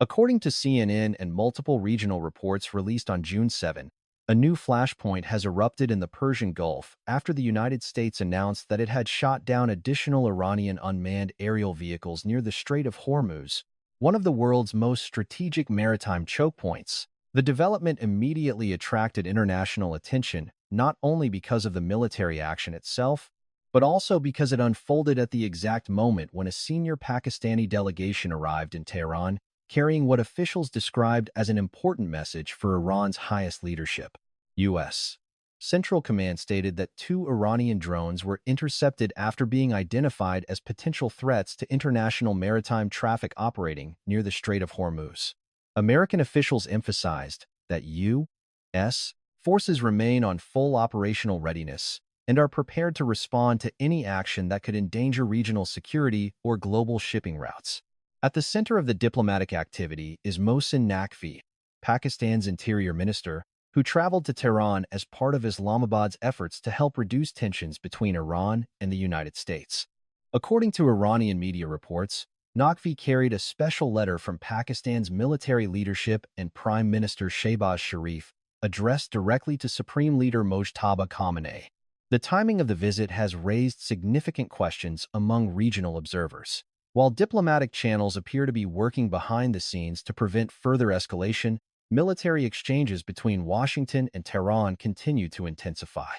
According to CNN and multiple regional reports released on June 7, a new flashpoint has erupted in the Persian Gulf after the United States announced that it had shot down additional Iranian unmanned aerial vehicles near the Strait of Hormuz, one of the world's most strategic maritime choke points. The development immediately attracted international attention, not only because of the military action itself, but also because it unfolded at the exact moment when a senior Pakistani delegation arrived in Tehran, carrying what officials described as an important message for Iran's highest leadership. U.S. Central Command stated that two Iranian drones were intercepted after being identified as potential threats to international maritime traffic operating near the Strait of Hormuz. American officials emphasized that U.S. forces remain on full operational readiness and are prepared to respond to any action that could endanger regional security or global shipping routes. At the center of the diplomatic activity is Mohsin Naqvi, Pakistan's interior minister, who traveled to Tehran as part of Islamabad's efforts to help reduce tensions between Iran and the United States. According to Iranian media reports, Naqvi carried a special letter from Pakistan's military leadership and Prime Minister Shehbaz Sharif, addressed directly to Supreme Leader Mojtaba Khamenei. The timing of the visit has raised significant questions among regional observers. While diplomatic channels appear to be working behind the scenes to prevent further escalation, military exchanges between Washington and Tehran continue to intensify.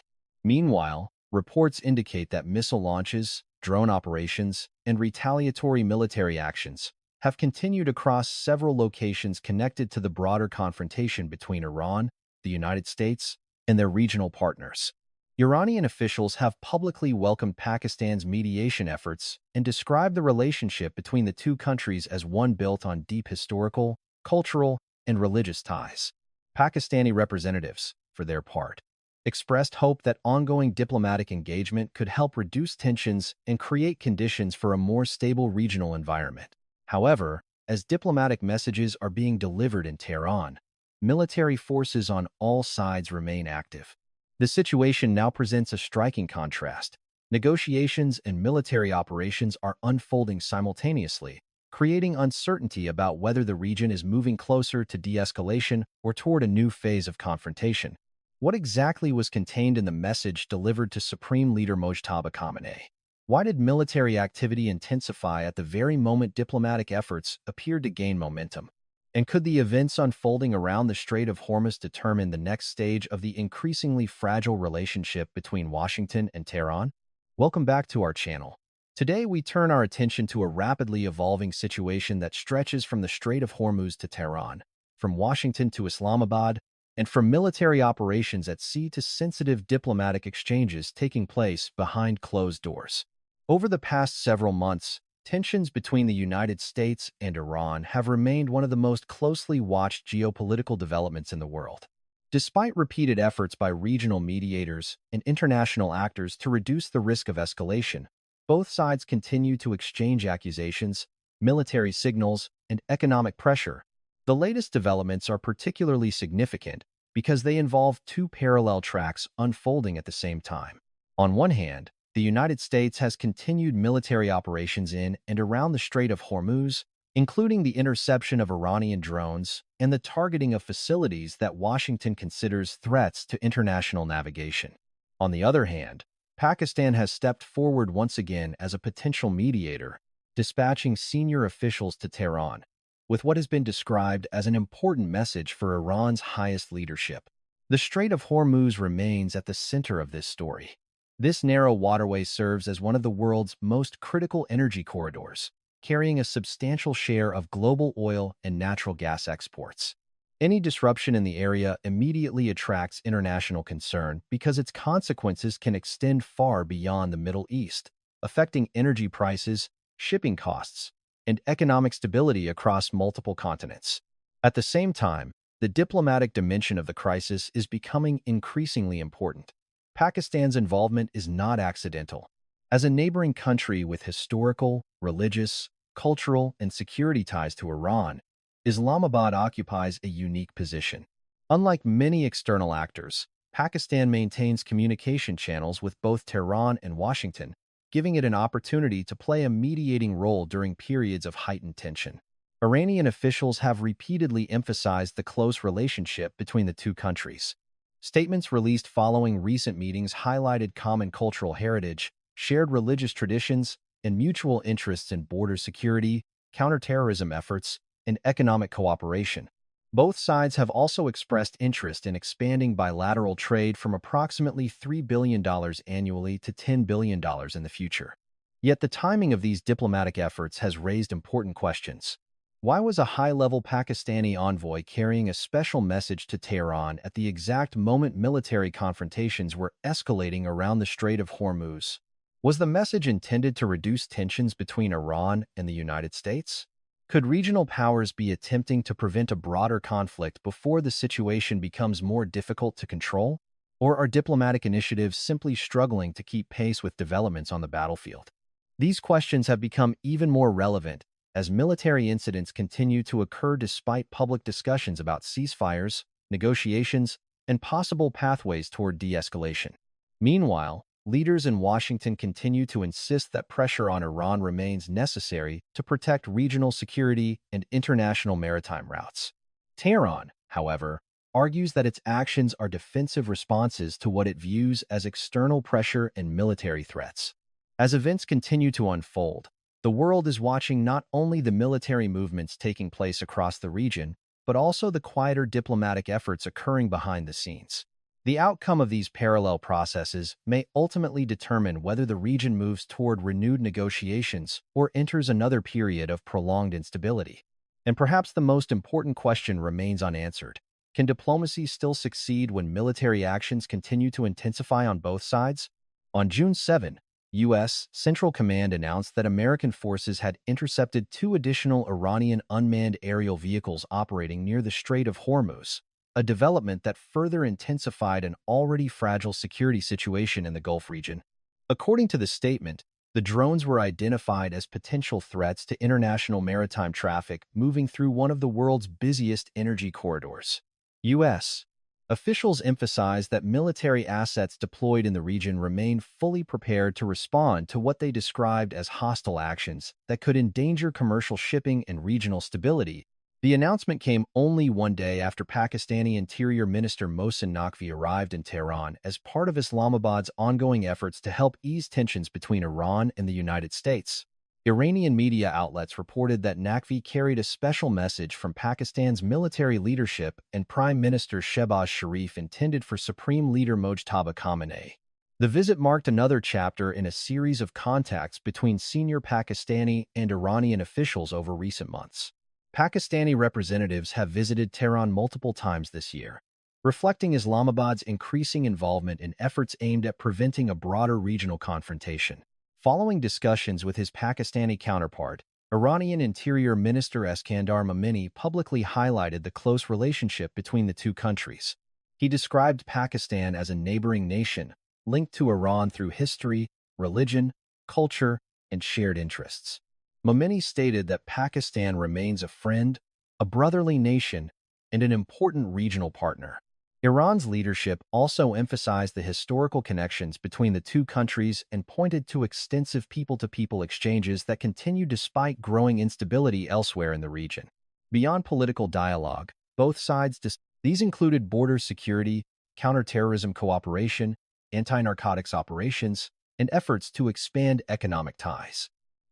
Meanwhile, reports indicate that missile launches, drone operations, and retaliatory military actions have continued across several locations connected to the broader confrontation between Iran, the United States, and their regional partners. Iranian officials have publicly welcomed Pakistan's mediation efforts and described the relationship between the two countries as one built on deep historical, cultural, and religious ties. Pakistani representatives, for their part, expressed hope that ongoing diplomatic engagement could help reduce tensions and create conditions for a more stable regional environment. However, as diplomatic messages are being delivered in Tehran, military forces on all sides remain active. The situation now presents a striking contrast. Negotiations and military operations are unfolding simultaneously, creating uncertainty about whether the region is moving closer to de-escalation or toward a new phase of confrontation. What exactly was contained in the message delivered to Supreme Leader Mojtaba Khamenei? Why did military activity intensify at the very moment diplomatic efforts appeared to gain momentum? And could the events unfolding around the Strait of Hormuz determine the next stage of the increasingly fragile relationship between Washington and Tehran? Welcome back to our channel. Today, we turn our attention to a rapidly evolving situation that stretches from the Strait of Hormuz to Tehran, from Washington to Islamabad, and from military operations at sea to sensitive diplomatic exchanges taking place behind closed doors. Over the past several months, tensions between the United States and Iran have remained one of the most closely watched geopolitical developments in the world. Despite repeated efforts by regional mediators and international actors to reduce the risk of escalation, both sides continue to exchange accusations, military signals, and economic pressure. The latest developments are particularly significant because they involve two parallel tracks unfolding at the same time. On one hand, the United States has continued military operations in and around the Strait of Hormuz, including the interception of Iranian drones and the targeting of facilities that Washington considers threats to international navigation. On the other hand, Pakistan has stepped forward once again as a potential mediator, dispatching senior officials to Tehran, with what has been described as an important message for Iran's highest leadership. The Strait of Hormuz remains at the center of this story. This narrow waterway serves as one of the world's most critical energy corridors, carrying a substantial share of global oil and natural gas exports. Any disruption in the area immediately attracts international concern because its consequences can extend far beyond the Middle East, affecting energy prices, shipping costs, and economic stability across multiple continents. At the same time, the diplomatic dimension of the crisis is becoming increasingly important. Pakistan's involvement is not accidental. As a neighboring country with historical, religious, cultural, and security ties to Iran, Islamabad occupies a unique position. Unlike many external actors, Pakistan maintains communication channels with both Tehran and Washington, giving it an opportunity to play a mediating role during periods of heightened tension. Iranian officials have repeatedly emphasized the close relationship between the two countries. Statements released following recent meetings highlighted common cultural heritage, shared religious traditions, and mutual interests in border security, counterterrorism efforts, and economic cooperation. Both sides have also expressed interest in expanding bilateral trade from approximately $3 billion annually to $10 billion in the future. Yet the timing of these diplomatic efforts has raised important questions. Why was a high-level Pakistani envoy carrying a special message to Tehran at the exact moment military confrontations were escalating around the Strait of Hormuz? Was the message intended to reduce tensions between Iran and the United States? Could regional powers be attempting to prevent a broader conflict before the situation becomes more difficult to control? Or are diplomatic initiatives simply struggling to keep pace with developments on the battlefield? These questions have become even more relevant as military incidents continue to occur despite public discussions about ceasefires, negotiations, and possible pathways toward de-escalation. Meanwhile, leaders in Washington continue to insist that pressure on Iran remains necessary to protect regional security and international maritime routes. Tehran, however, argues that its actions are defensive responses to what it views as external pressure and military threats. As events continue to unfold, the world is watching not only the military movements taking place across the region, but also the quieter diplomatic efforts occurring behind the scenes. The outcome of these parallel processes may ultimately determine whether the region moves toward renewed negotiations or enters another period of prolonged instability. And perhaps the most important question remains unanswered. Can diplomacy still succeed when military actions continue to intensify on both sides? On June 7, U.S. Central Command announced that American forces had intercepted 2 additional Iranian unmanned aerial vehicles operating near the Strait of Hormuz, a development that further intensified an already fragile security situation in the Gulf region. According to the statement, the drones were identified as potential threats to international maritime traffic moving through one of the world's busiest energy corridors. U.S. officials emphasized that military assets deployed in the region remain fully prepared to respond to what they described as hostile actions that could endanger commercial shipping and regional stability. The announcement came only one day after Pakistani Interior Minister Mohsin Naqvi arrived in Tehran as part of Islamabad's ongoing efforts to help ease tensions between Iran and the United States. Iranian media outlets reported that Naqvi carried a special message from Pakistan's military leadership and Prime Minister Shehbaz Sharif intended for Supreme Leader Mojtaba Khamenei. The visit marked another chapter in a series of contacts between senior Pakistani and Iranian officials over recent months. Pakistani representatives have visited Tehran multiple times this year, reflecting Islamabad's increasing involvement in efforts aimed at preventing a broader regional confrontation. Following discussions with his Pakistani counterpart, Iranian Interior Minister Eskandar Momeni publicly highlighted the close relationship between the two countries. He described Pakistan as a neighboring nation, linked to Iran through history, religion, culture, and shared interests. Momeni stated that Pakistan remains a friend, a brotherly nation, and an important regional partner. Iran's leadership also emphasized the historical connections between the two countries and pointed to extensive people-to-people exchanges that continue despite growing instability elsewhere in the region. Beyond political dialogue, both sides these included border security, counterterrorism cooperation, anti-narcotics operations, and efforts to expand economic ties.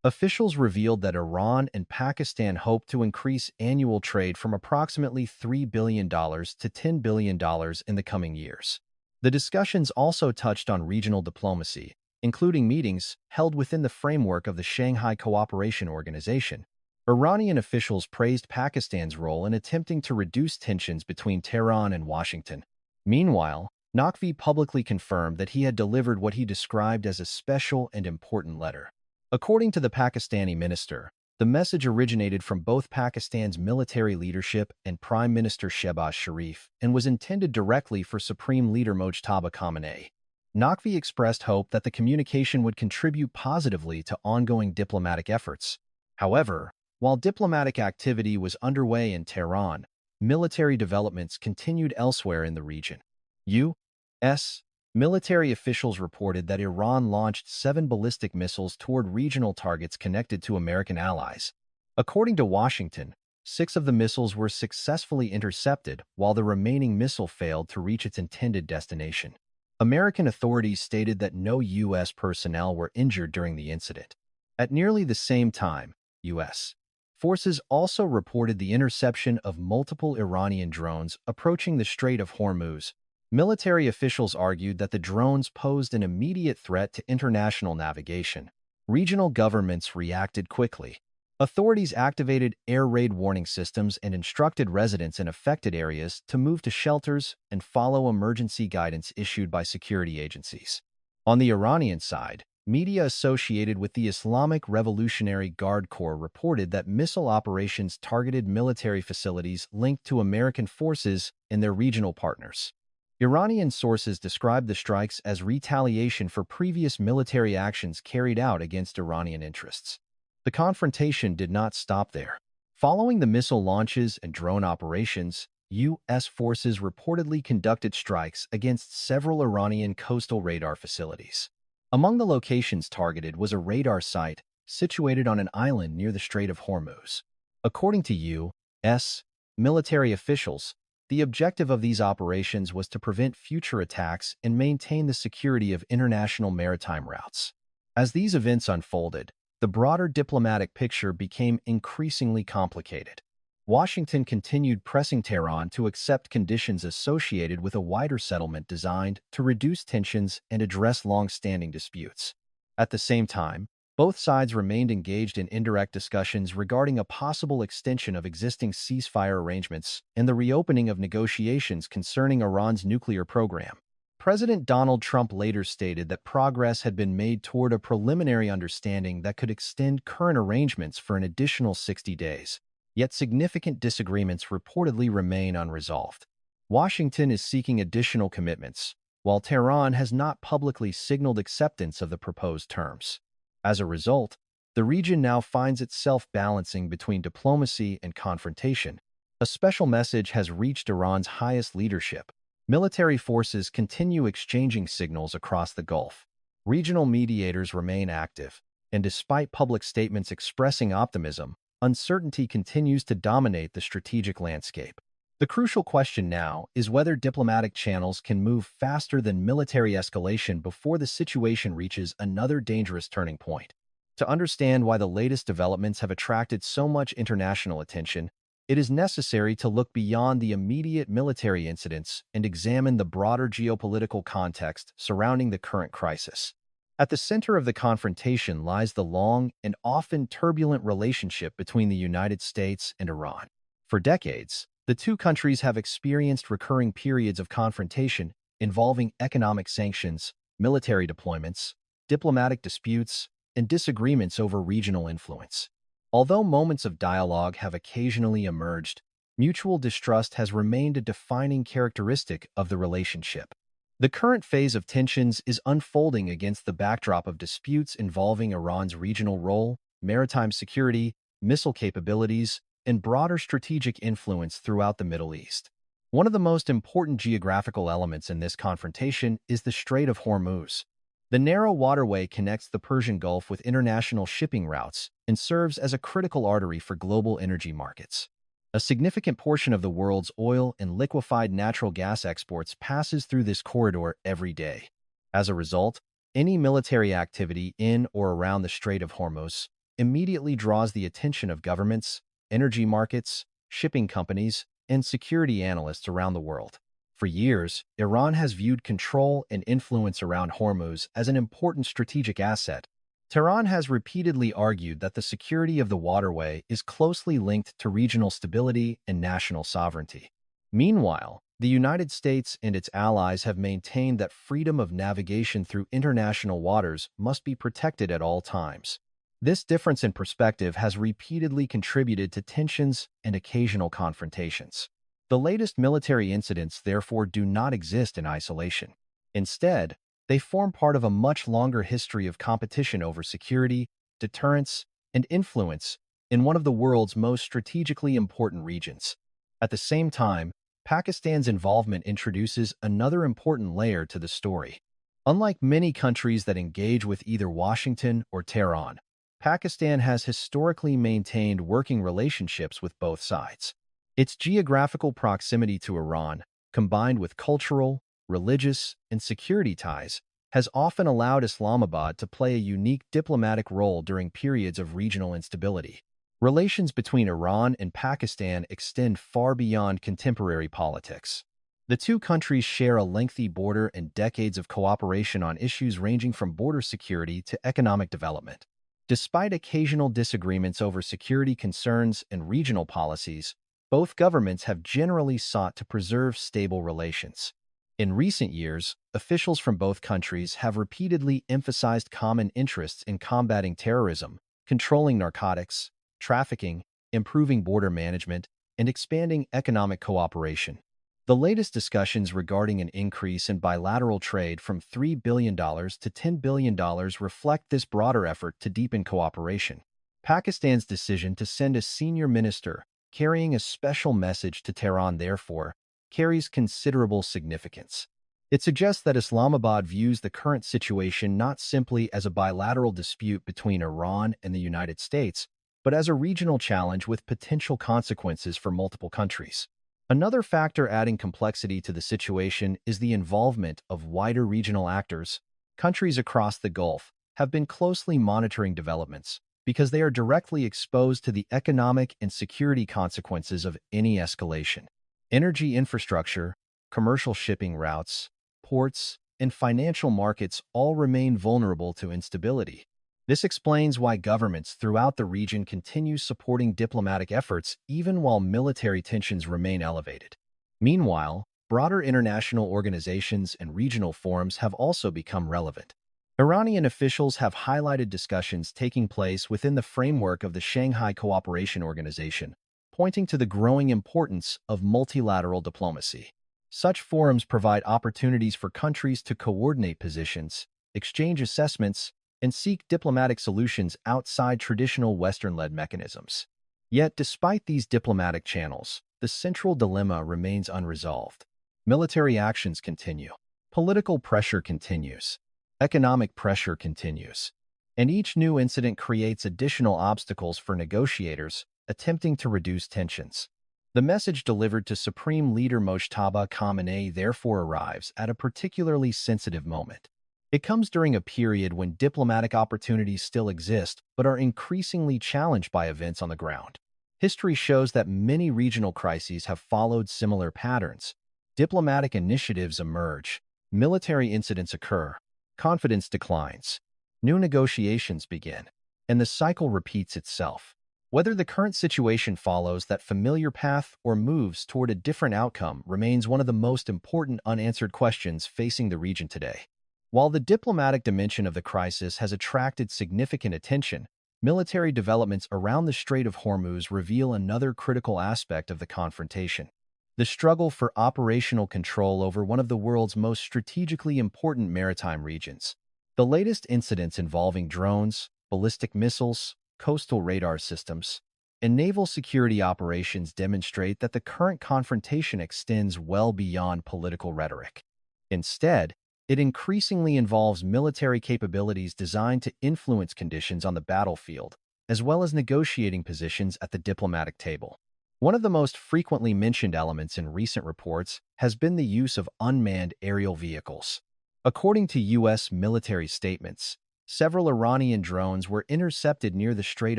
Officials revealed that Iran and Pakistan hope to increase annual trade from approximately $3 billion to $10 billion in the coming years. The discussions also touched on regional diplomacy, including meetings held within the framework of the Shanghai Cooperation Organization. Iranian officials praised Pakistan's role in attempting to reduce tensions between Tehran and Washington. Meanwhile, Naqvi publicly confirmed that he had delivered what he described as a special and important letter. According to the Pakistani minister, the message originated from both Pakistan's military leadership and Prime Minister Shehbaz Sharif and was intended directly for Supreme Leader Mojtaba Khamenei. Naqvi expressed hope that the communication would contribute positively to ongoing diplomatic efforts. However, while diplomatic activity was underway in Tehran, military developments continued elsewhere in the region. U.S. military officials reported that Iran launched 7 ballistic missiles toward regional targets connected to American allies. According to Washington, 6 of the missiles were successfully intercepted, while the remaining missile failed to reach its intended destination. American authorities stated that no U.S. personnel were injured during the incident. At nearly the same time, U.S. forces also reported the interception of multiple Iranian drones approaching the Strait of Hormuz. Military officials argued that the drones posed an immediate threat to international navigation. Regional governments reacted quickly. Authorities activated air raid warning systems and instructed residents in affected areas to move to shelters and follow emergency guidance issued by security agencies. On the Iranian side, media associated with the Islamic Revolutionary Guard Corps reported that missile operations targeted military facilities linked to American forces and their regional partners. Iranian sources described the strikes as retaliation for previous military actions carried out against Iranian interests. The confrontation did not stop there. Following the missile launches and drone operations, U.S. forces reportedly conducted strikes against several Iranian coastal radar facilities. Among the locations targeted was a radar site situated on an island near the Strait of Hormuz. According to U.S. military officials, the objective of these operations was to prevent future attacks and maintain the security of international maritime routes. As these events unfolded, the broader diplomatic picture became increasingly complicated. Washington continued pressing Tehran to accept conditions associated with a wider settlement designed to reduce tensions and address long-standing disputes. At the same time, both sides remained engaged in indirect discussions regarding a possible extension of existing ceasefire arrangements and the reopening of negotiations concerning Iran's nuclear program. President Donald Trump later stated that progress had been made toward a preliminary understanding that could extend current arrangements for an additional 60 days, yet significant disagreements reportedly remain unresolved. Washington is seeking additional commitments, while Tehran has not publicly signaled acceptance of the proposed terms. As a result, the region now finds itself balancing between diplomacy and confrontation. A special message has reached Iran's highest leadership. Military forces continue exchanging signals across the Gulf. Regional mediators remain active, and despite public statements expressing optimism, uncertainty continues to dominate the strategic landscape. The crucial question now is whether diplomatic channels can move faster than military escalation before the situation reaches another dangerous turning point. To understand why the latest developments have attracted so much international attention, it is necessary to look beyond the immediate military incidents and examine the broader geopolitical context surrounding the current crisis. At the center of the confrontation lies the long and often turbulent relationship between the United States and Iran. For decades, the two countries have experienced recurring periods of confrontation involving economic sanctions, military deployments, diplomatic disputes, and disagreements over regional influence. Although moments of dialogue have occasionally emerged, mutual distrust has remained a defining characteristic of the relationship. The current phase of tensions is unfolding against the backdrop of disputes involving Iran's regional role, maritime security, missile capabilities, and broader strategic influence throughout the Middle East. One of the most important geographical elements in this confrontation is the Strait of Hormuz. The narrow waterway connects the Persian Gulf with international shipping routes and serves as a critical artery for global energy markets. A significant portion of the world's oil and liquefied natural gas exports passes through this corridor every day. As a result, any military activity in or around the Strait of Hormuz immediately draws the attention of governments, energy markets, shipping companies, and security analysts around the world. For years, Iran has viewed control and influence around Hormuz as an important strategic asset. Tehran has repeatedly argued that the security of the waterway is closely linked to regional stability and national sovereignty. Meanwhile, the United States and its allies have maintained that freedom of navigation through international waters must be protected at all times. This difference in perspective has repeatedly contributed to tensions and occasional confrontations. The latest military incidents therefore do not exist in isolation. Instead, they form part of a much longer history of competition over security, deterrence, and influence in one of the world's most strategically important regions. At the same time, Pakistan's involvement introduces another important layer to the story. Unlike many countries that engage with either Washington or Tehran, Pakistan has historically maintained working relationships with both sides. Its geographical proximity to Iran, combined with cultural, religious, and security ties, has often allowed Islamabad to play a unique diplomatic role during periods of regional instability. Relations between Iran and Pakistan extend far beyond contemporary politics. The two countries share a lengthy border and decades of cooperation on issues ranging from border security to economic development. Despite occasional disagreements over security concerns and regional policies, both governments have generally sought to preserve stable relations. In recent years, officials from both countries have repeatedly emphasized common interests in combating terrorism, controlling narcotics, trafficking, improving border management, and expanding economic cooperation. The latest discussions regarding an increase in bilateral trade from $3 billion to $10 billion reflect this broader effort to deepen cooperation. Pakistan's decision to send a senior minister carrying a special message to Tehran, therefore, carries considerable significance. It suggests that Islamabad views the current situation not simply as a bilateral dispute between Iran and the United States, but as a regional challenge with potential consequences for multiple countries. Another factor adding complexity to the situation is the involvement of wider regional actors. Countries across the Gulf have been closely monitoring developments because they are directly exposed to the economic and security consequences of any escalation. Energy infrastructure, commercial shipping routes, ports, and financial markets all remain vulnerable to instability. This explains why governments throughout the region continue supporting diplomatic efforts even while military tensions remain elevated. Meanwhile, broader international organizations and regional forums have also become relevant. Iranian officials have highlighted discussions taking place within the framework of the Shanghai Cooperation Organization, pointing to the growing importance of multilateral diplomacy. Such forums provide opportunities for countries to coordinate positions, exchange assessments, and seek diplomatic solutions outside traditional Western-led mechanisms. Yet, despite these diplomatic channels, the central dilemma remains unresolved. Military actions continue. Political pressure continues. Economic pressure continues. And each new incident creates additional obstacles for negotiators attempting to reduce tensions. The message delivered to Supreme Leader Mojtaba Khamenei therefore arrives at a particularly sensitive moment. It comes during a period when diplomatic opportunities still exist but are increasingly challenged by events on the ground. History shows that many regional crises have followed similar patterns. Diplomatic initiatives emerge, military incidents occur, confidence declines, new negotiations begin, and the cycle repeats itself. Whether the current situation follows that familiar path or moves toward a different outcome remains one of the most important unanswered questions facing the region today. While the diplomatic dimension of the crisis has attracted significant attention, military developments around the Strait of Hormuz reveal another critical aspect of the confrontation: the struggle for operational control over one of the world's most strategically important maritime regions. The latest incidents involving drones, ballistic missiles, coastal radar systems, and naval security operations demonstrate that the current confrontation extends well beyond political rhetoric. Instead, it increasingly involves military capabilities designed to influence conditions on the battlefield, as well as negotiating positions at the diplomatic table. One of the most frequently mentioned elements in recent reports has been the use of unmanned aerial vehicles. According to U.S. military statements, several Iranian drones were intercepted near the Strait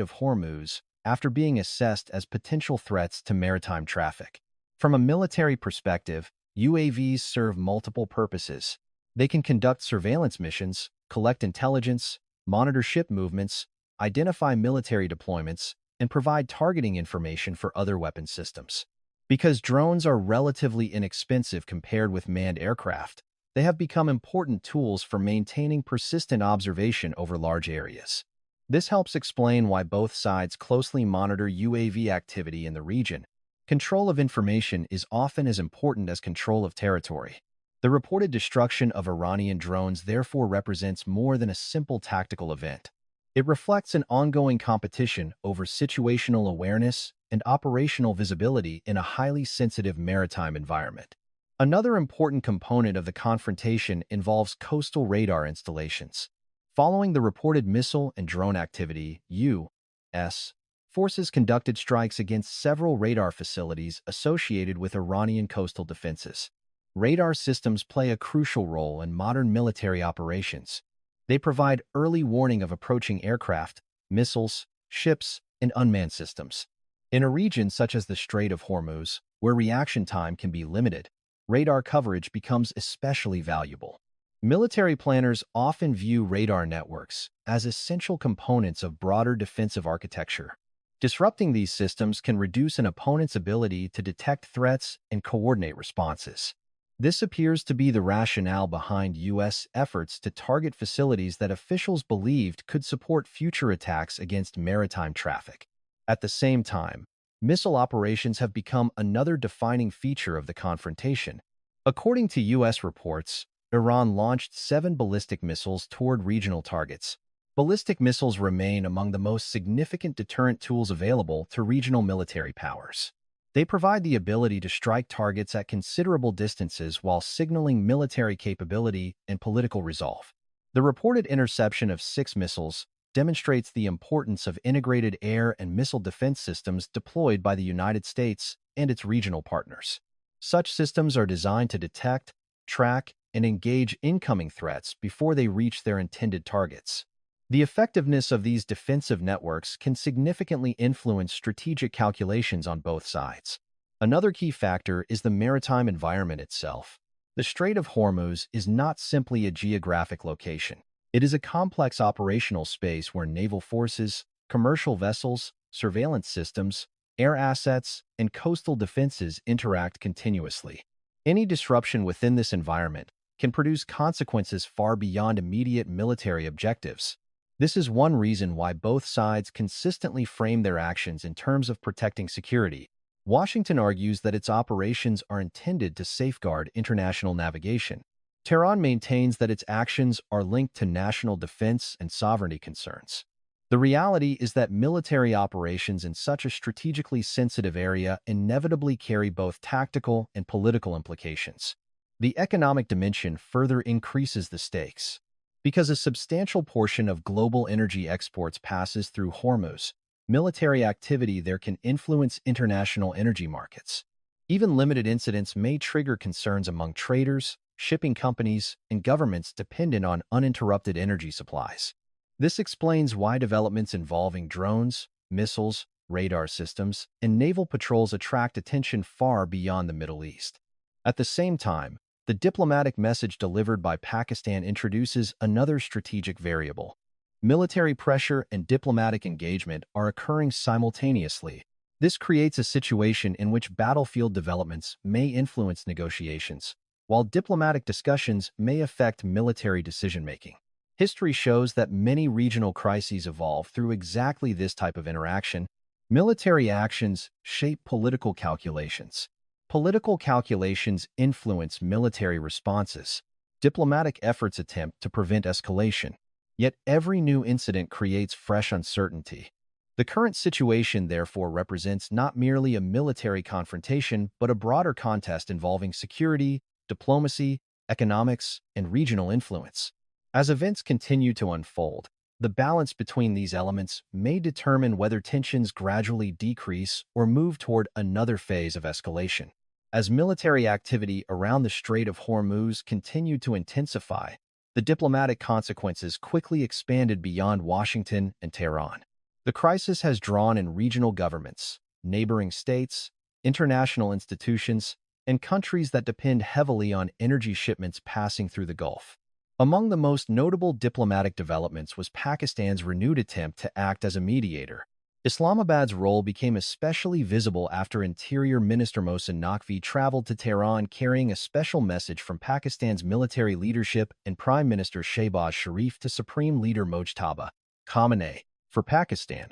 of Hormuz after being assessed as potential threats to maritime traffic. From a military perspective, UAVs serve multiple purposes. They can conduct surveillance missions, collect intelligence, monitor ship movements, identify military deployments, and provide targeting information for other weapon systems. Because drones are relatively inexpensive compared with manned aircraft, they have become important tools for maintaining persistent observation over large areas. This helps explain why both sides closely monitor UAV activity in the region. Control of information is often as important as control of territory. The reported destruction of Iranian drones therefore represents more than a simple tactical event. It reflects an ongoing competition over situational awareness and operational visibility in a highly sensitive maritime environment. Another important component of the confrontation involves coastal radar installations. Following the reported missile and drone activity, U.S. forces conducted strikes against several radar facilities associated with Iranian coastal defenses. Radar systems play a crucial role in modern military operations. They provide early warning of approaching aircraft, missiles, ships, and unmanned systems. In a region such as the Strait of Hormuz, where reaction time can be limited, radar coverage becomes especially valuable. Military planners often view radar networks as essential components of broader defensive architecture. Disrupting these systems can reduce an opponent's ability to detect threats and coordinate responses. This appears to be the rationale behind U.S. efforts to target facilities that officials believed could support future attacks against maritime traffic. At the same time, missile operations have become another defining feature of the confrontation. According to U.S. reports, Iran launched 7 ballistic missiles toward regional targets. Ballistic missiles remain among the most significant deterrent tools available to regional military powers. They provide the ability to strike targets at considerable distances while signaling military capability and political resolve. The reported interception of 6 missiles demonstrates the importance of integrated air and missile defense systems deployed by the United States and its regional partners. Such systems are designed to detect, track, and engage incoming threats before they reach their intended targets. The effectiveness of these defensive networks can significantly influence strategic calculations on both sides. Another key factor is the maritime environment itself. The Strait of Hormuz is not simply a geographic location. It is a complex operational space where naval forces, commercial vessels, surveillance systems, air assets, and coastal defenses interact continuously. Any disruption within this environment can produce consequences far beyond immediate military objectives. This is one reason why both sides consistently frame their actions in terms of protecting security. Washington argues that its operations are intended to safeguard international navigation. Tehran maintains that its actions are linked to national defense and sovereignty concerns. The reality is that military operations in such a strategically sensitive area inevitably carry both tactical and political implications. The economic dimension further increases the stakes. Because a substantial portion of global energy exports passes through Hormuz, military activity there can influence international energy markets. Even limited incidents may trigger concerns among traders, shipping companies, and governments dependent on uninterrupted energy supplies. This explains why developments involving drones, missiles, radar systems, and naval patrols attract attention far beyond the Middle East. At the same time, the diplomatic message delivered by Pakistan introduces another strategic variable. Military pressure and diplomatic engagement are occurring simultaneously. This creates a situation in which battlefield developments may influence negotiations, while diplomatic discussions may affect military decision-making. History shows that many regional crises evolve through exactly this type of interaction. Military actions shape political calculations. Political calculations influence military responses. Diplomatic efforts attempt to prevent escalation. Yet every new incident creates fresh uncertainty. The current situation, therefore, represents not merely a military confrontation, but a broader contest involving security, diplomacy, economics, and regional influence. As events continue to unfold, the balance between these elements may determine whether tensions gradually decrease or move toward another phase of escalation. As military activity around the Strait of Hormuz continued to intensify, the diplomatic consequences quickly expanded beyond Washington and Tehran. The crisis has drawn in regional governments, neighboring states, international institutions, and countries that depend heavily on energy shipments passing through the Gulf. Among the most notable diplomatic developments was Pakistan's renewed attempt to act as a mediator. Islamabad's role became especially visible after Interior Minister Mohsen Naqvi traveled to Tehran carrying a special message from Pakistan's military leadership and Prime Minister Shehbaz Sharif to Supreme Leader Mojtaba Khamenei. For Pakistan,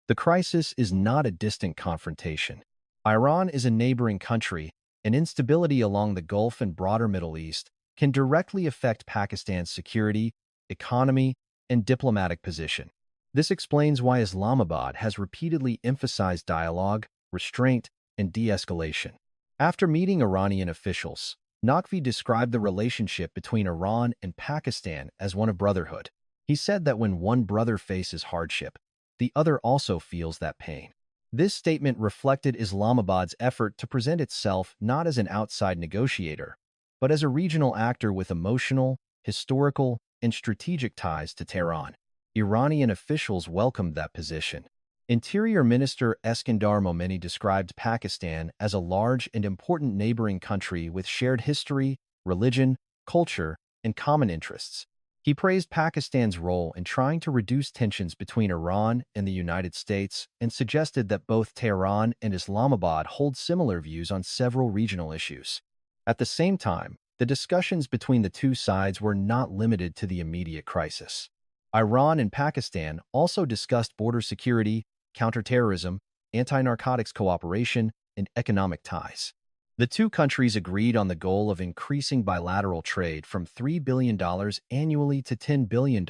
the crisis is not a distant confrontation. Iran is a neighboring country, and instability along the Gulf and broader Middle East can directly affect Pakistan's security, economy, and diplomatic position. This explains why Islamabad has repeatedly emphasized dialogue, restraint, and de-escalation. After meeting Iranian officials, Naqvi described the relationship between Iran and Pakistan as one of brotherhood. He said that when one brother faces hardship, the other also feels that pain. This statement reflected Islamabad's effort to present itself not as an outside negotiator, but as a regional actor with emotional, historical, and strategic ties to Tehran. Iranian officials welcomed that position. Interior Minister Eskandar Momeni described Pakistan as a large and important neighboring country with shared history, religion, culture, and common interests. He praised Pakistan's role in trying to reduce tensions between Iran and the United States and suggested that both Tehran and Islamabad hold similar views on several regional issues. At the same time, the discussions between the two sides were not limited to the immediate crisis. Iran and Pakistan also discussed border security, counterterrorism, anti-narcotics cooperation, and economic ties. The two countries agreed on the goal of increasing bilateral trade from $3 billion annually to $10 billion,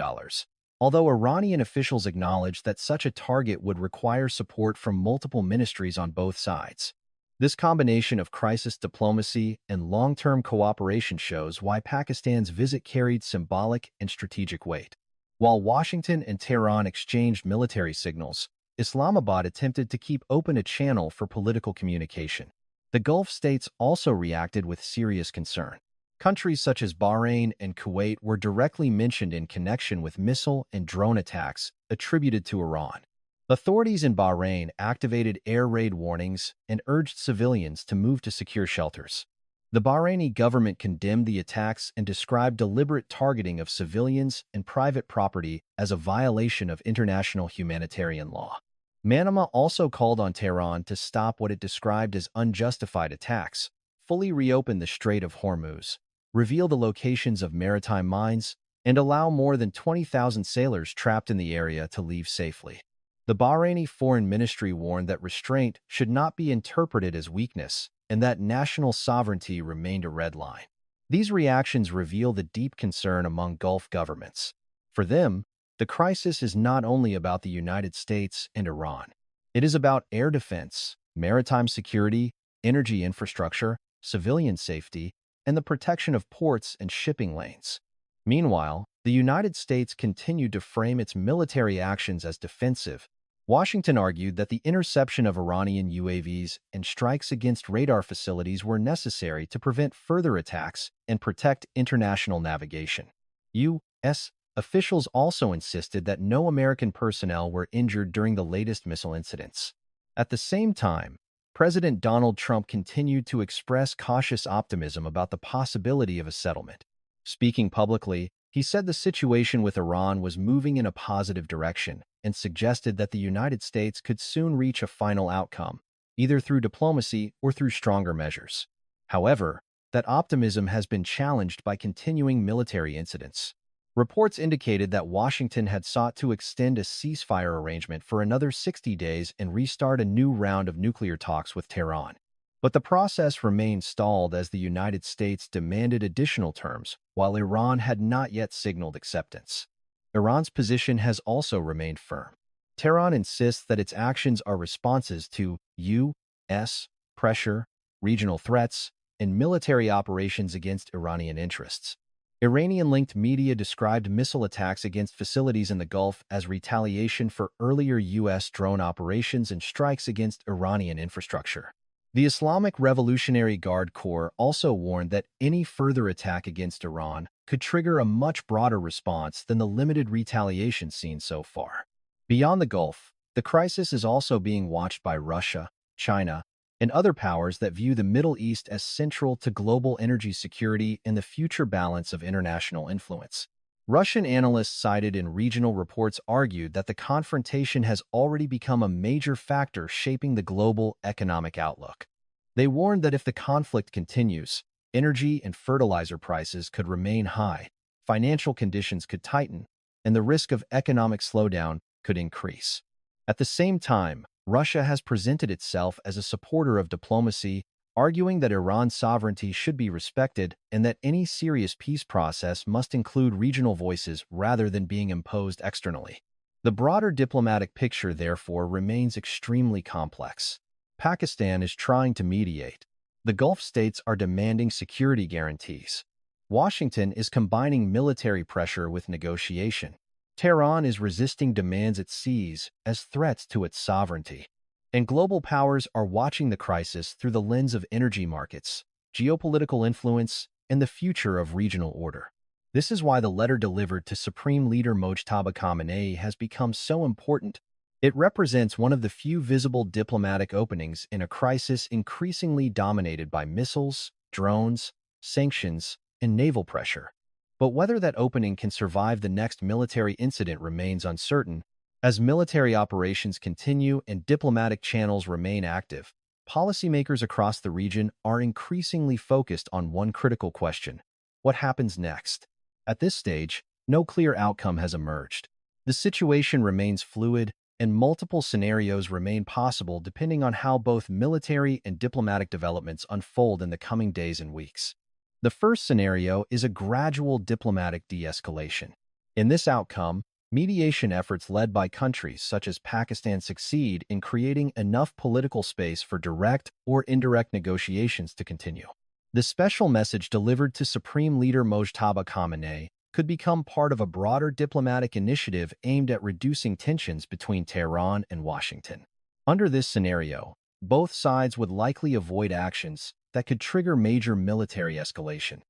although Iranian officials acknowledged that such a target would require support from multiple ministries on both sides. This combination of crisis diplomacy and long-term cooperation shows why Pakistan's visit carried symbolic and strategic weight. While Washington and Tehran exchanged military signals, Islamabad attempted to keep open a channel for political communication. The Gulf states also reacted with serious concern. Countries such as Bahrain and Kuwait were directly mentioned in connection with missile and drone attacks attributed to Iran. Authorities in Bahrain activated air raid warnings and urged civilians to move to secure shelters. The Bahraini government condemned the attacks and described deliberate targeting of civilians and private property as a violation of international humanitarian law. Manama also called on Tehran to stop what it described as unjustified attacks, fully reopen the Strait of Hormuz, reveal the locations of maritime mines, and allow more than 20,000 sailors trapped in the area to leave safely. The Bahraini Foreign Ministry warned that restraint should not be interpreted as weakness and that national sovereignty remained a red line. These reactions reveal the deep concern among Gulf governments. For them, the crisis is not only about the United States and Iran. It is about air defense, maritime security, energy infrastructure, civilian safety, and the protection of ports and shipping lanes. Meanwhile, the United States continued to frame its military actions as defensive. Washington argued that the interception of Iranian UAVs and strikes against radar facilities were necessary to prevent further attacks and protect international navigation. U.S. officials also insisted that no American personnel were injured during the latest missile incidents. At the same time, President Donald Trump continued to express cautious optimism about the possibility of a settlement. Speaking publicly, he said the situation with Iran was moving in a positive direction and suggested that the United States could soon reach a final outcome, either through diplomacy or through stronger measures. However, that optimism has been challenged by continuing military incidents. Reports indicated that Washington had sought to extend a ceasefire arrangement for another 60 days and restart a new round of nuclear talks with Tehran. But the process remained stalled as the United States demanded additional terms, while Iran had not yet signaled acceptance. Iran's position has also remained firm. Tehran insists that its actions are responses to U.S. pressure, regional threats, and military operations against Iranian interests. Iranian-linked media described missile attacks against facilities in the Gulf as retaliation for earlier U.S. drone operations and strikes against Iranian infrastructure. The Islamic Revolutionary Guard Corps also warned that any further attack against Iran could trigger a much broader response than the limited retaliation seen so far. Beyond the Gulf, the crisis is also being watched by Russia, China, and other powers that view the Middle East as central to global energy security and the future balance of international influence. Russian analysts cited in regional reports argued that the confrontation has already become a major factor shaping the global economic outlook. They warned that if the conflict continues, energy and fertilizer prices could remain high, financial conditions could tighten, and the risk of economic slowdown could increase. At the same time, Russia has presented itself as a supporter of diplomacy, arguing that Iran's sovereignty should be respected and that any serious peace process must include regional voices rather than being imposed externally. The broader diplomatic picture, therefore, remains extremely complex. Pakistan is trying to mediate. The Gulf states are demanding security guarantees. Washington is combining military pressure with negotiation. Tehran is resisting demands it sees as threats to its sovereignty. And global powers are watching the crisis through the lens of energy markets, geopolitical influence, and the future of regional order. This is why the letter delivered to Supreme Leader Mojtaba Khamenei has become so important. It represents one of the few visible diplomatic openings in a crisis increasingly dominated by missiles, drones, sanctions, and naval pressure. But whether that opening can survive the next military incident remains uncertain. As military operations continue and diplomatic channels remain active, policymakers across the region are increasingly focused on one critical question: what happens next? At this stage, no clear outcome has emerged. The situation remains fluid, and multiple scenarios remain possible depending on how both military and diplomatic developments unfold in the coming days and weeks. The first scenario is a gradual diplomatic de-escalation. In this outcome, mediation efforts led by countries such as Pakistan succeed in creating enough political space for direct or indirect negotiations to continue. The special message delivered to Supreme Leader Mojtaba Khamenei could become part of a broader diplomatic initiative aimed at reducing tensions between Tehran and Washington. Under this scenario, both sides would likely avoid actions that could trigger major military escalation.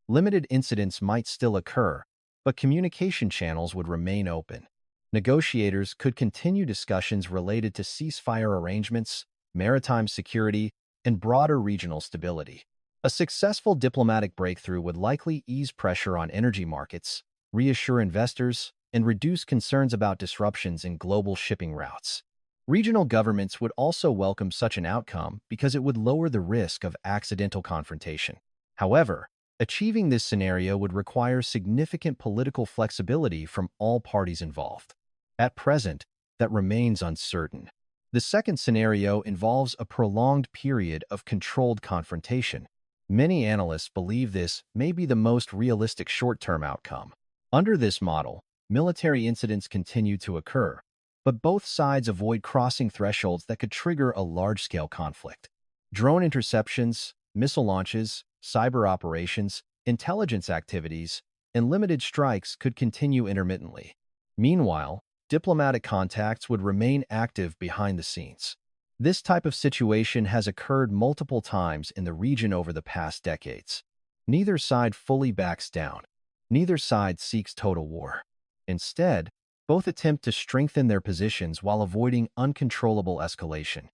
Limited incidents might still occur, but communication channels would remain open. Negotiators could continue discussions related to ceasefire arrangements, maritime security, and broader regional stability. A successful diplomatic breakthrough would likely ease pressure on energy markets, reassure investors, and reduce concerns about disruptions in global shipping routes. Regional governments would also welcome such an outcome because it would lower the risk of accidental confrontation. However, achieving this scenario would require significant political flexibility from all parties involved. At present, that remains uncertain. The second scenario involves a prolonged period of controlled confrontation. Many analysts believe this may be the most realistic short-term outcome. Under this model, military incidents continue to occur, but both sides avoid crossing thresholds that could trigger a large-scale conflict. Drone interceptions, missile launches, cyber operations, intelligence activities, and limited strikes could continue intermittently. Meanwhile, diplomatic contacts would remain active behind the scenes. This type of situation has occurred multiple times in the region over the past decades. Neither side fully backs down. Neither side seeks total war. Instead, both attempt to strengthen their positions while avoiding uncontrollable escalation.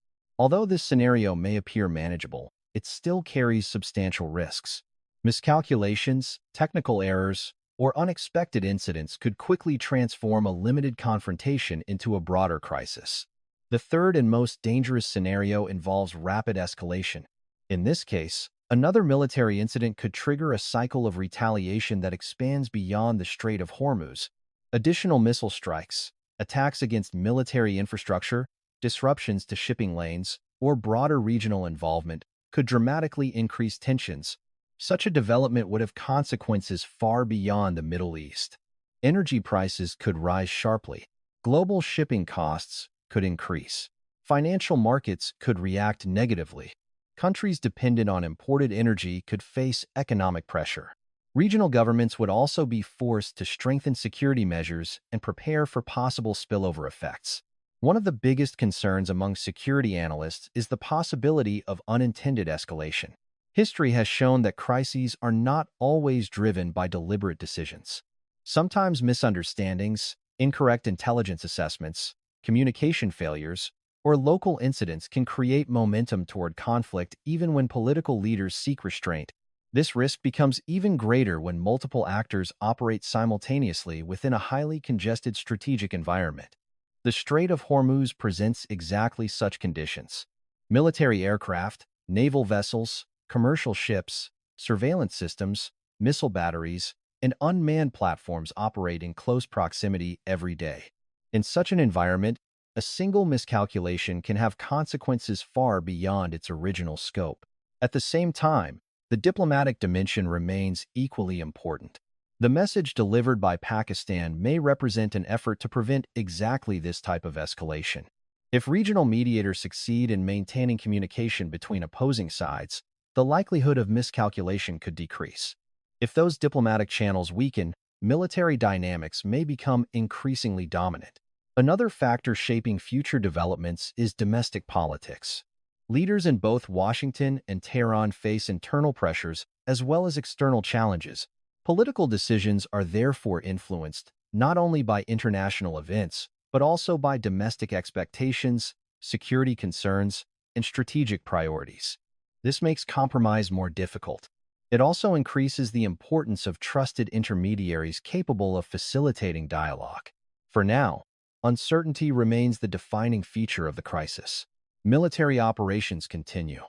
Although this scenario may appear manageable, it still carries substantial risks. Miscalculations, technical errors, or unexpected incidents could quickly transform a limited confrontation into a broader crisis. The third and most dangerous scenario involves rapid escalation. In this case, another military incident could trigger a cycle of retaliation that expands beyond the Strait of Hormuz. Additional missile strikes, attacks against military infrastructure, disruptions to shipping lanes, or broader regional involvement could dramatically increase tensions. Such a development would have consequences far beyond the Middle East. Energy prices could rise sharply. Global shipping costs could increase. Financial markets could react negatively. Countries dependent on imported energy could face economic pressure. Regional governments would also be forced to strengthen security measures and prepare for possible spillover effects. One of the biggest concerns among security analysts is the possibility of unintended escalation. History has shown that crises are not always driven by deliberate decisions. Sometimes misunderstandings, incorrect intelligence assessments, communication failures, or local incidents can create momentum toward conflict even when political leaders seek restraint. This risk becomes even greater when multiple actors operate simultaneously within a highly congested strategic environment. The Strait of Hormuz presents exactly such conditions. Military aircraft, naval vessels, commercial ships, surveillance systems, missile batteries, and unmanned platforms operate in close proximity every day. In such an environment, a single miscalculation can have consequences far beyond its original scope. At the same time, the diplomatic dimension remains equally important. The message delivered by Pakistan may represent an effort to prevent exactly this type of escalation. If regional mediators succeed in maintaining communication between opposing sides, the likelihood of miscalculation could decrease. If those diplomatic channels weaken, military dynamics may become increasingly dominant. Another factor shaping future developments is domestic politics. Leaders in both Washington and Tehran face internal pressures as well as external challenges. Political decisions are therefore influenced not only by international events, but also by domestic expectations, security concerns, and strategic priorities. This makes compromise more difficult. It also increases the importance of trusted intermediaries capable of facilitating dialogue. For now, uncertainty remains the defining feature of the crisis. Military operations continue.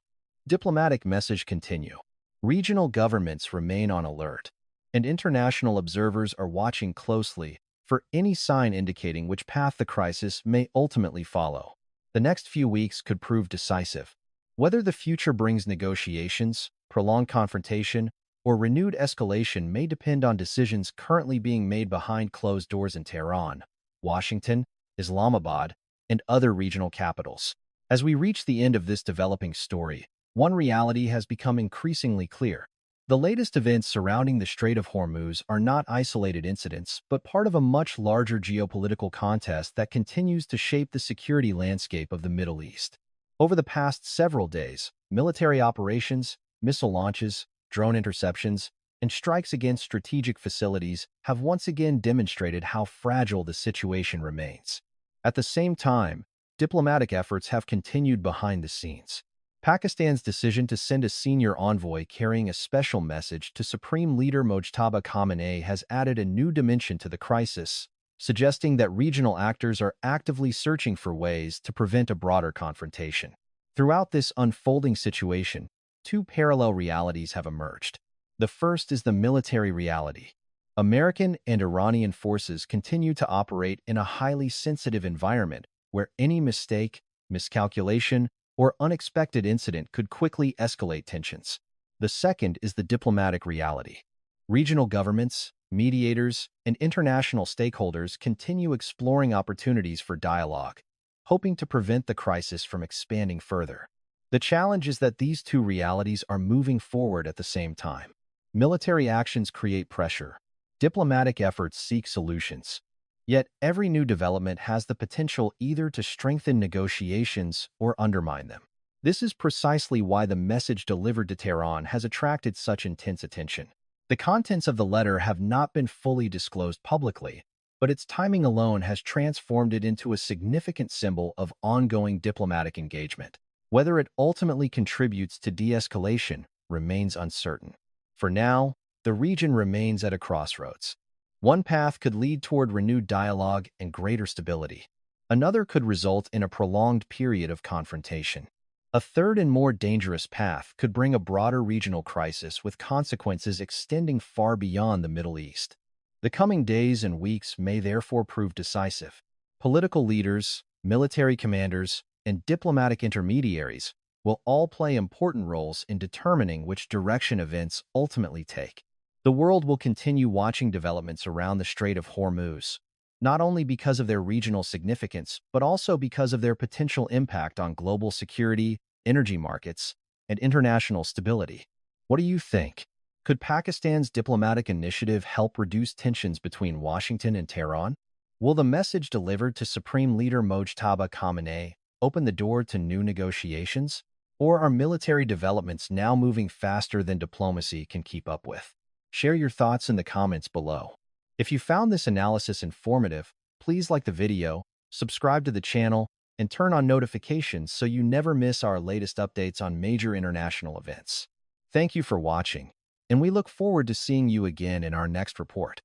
Diplomatic message continue. Regional governments remain on alert, and international observers are watching closely for any sign indicating which path the crisis may ultimately follow. The next few weeks could prove decisive. Whether the future brings negotiations, prolonged confrontation, or renewed escalation may depend on decisions currently being made behind closed doors in Tehran, Washington, Islamabad, and other regional capitals. As we reach the end of this developing story, one reality has become increasingly clear. The latest events surrounding the Strait of Hormuz are not isolated incidents, but part of a much larger geopolitical contest that continues to shape the security landscape of the Middle East. Over the past several days, military operations, missile launches, drone interceptions, and strikes against strategic facilities have once again demonstrated how fragile the situation remains. At the same time, diplomatic efforts have continued behind the scenes. Pakistan's decision to send a senior envoy carrying a special message to Supreme Leader Mojtaba Khamenei has added a new dimension to the crisis, suggesting that regional actors are actively searching for ways to prevent a broader confrontation. Throughout this unfolding situation, two parallel realities have emerged. The first is the military reality. American and Iranian forces continue to operate in a highly sensitive environment where any mistake, miscalculation, or unexpected incident could quickly escalate tensions. The second is the diplomatic reality. Regional governments, mediators, and international stakeholders continue exploring opportunities for dialogue, hoping to prevent the crisis from expanding further. The challenge is that these two realities are moving forward at the same time. Military actions create pressure. Diplomatic efforts seek solutions. Yet every new development has the potential either to strengthen negotiations or undermine them. This is precisely why the message delivered to Tehran has attracted such intense attention. The contents of the letter have not been fully disclosed publicly, but its timing alone has transformed it into a significant symbol of ongoing diplomatic engagement. Whether it ultimately contributes to de-escalation remains uncertain. For now, the region remains at a crossroads. One path could lead toward renewed dialogue and greater stability. Another could result in a prolonged period of confrontation. A third and more dangerous path could bring a broader regional crisis with consequences extending far beyond the Middle East. The coming days and weeks may therefore prove decisive. Political leaders, military commanders, and diplomatic intermediaries will all play important roles in determining which direction events ultimately take. The world will continue watching developments around the Strait of Hormuz, not only because of their regional significance, but also because of their potential impact on global security, energy markets, and international stability. What do you think? Could Pakistan's diplomatic initiative help reduce tensions between Washington and Tehran? Will the message delivered to Supreme Leader Mojtaba Khamenei open the door to new negotiations? Or are military developments now moving faster than diplomacy can keep up with? Share your thoughts in the comments below. If you found this analysis informative, please like the video, subscribe to the channel, and turn on notifications so you never miss our latest updates on major international events. Thank you for watching, and we look forward to seeing you again in our next report.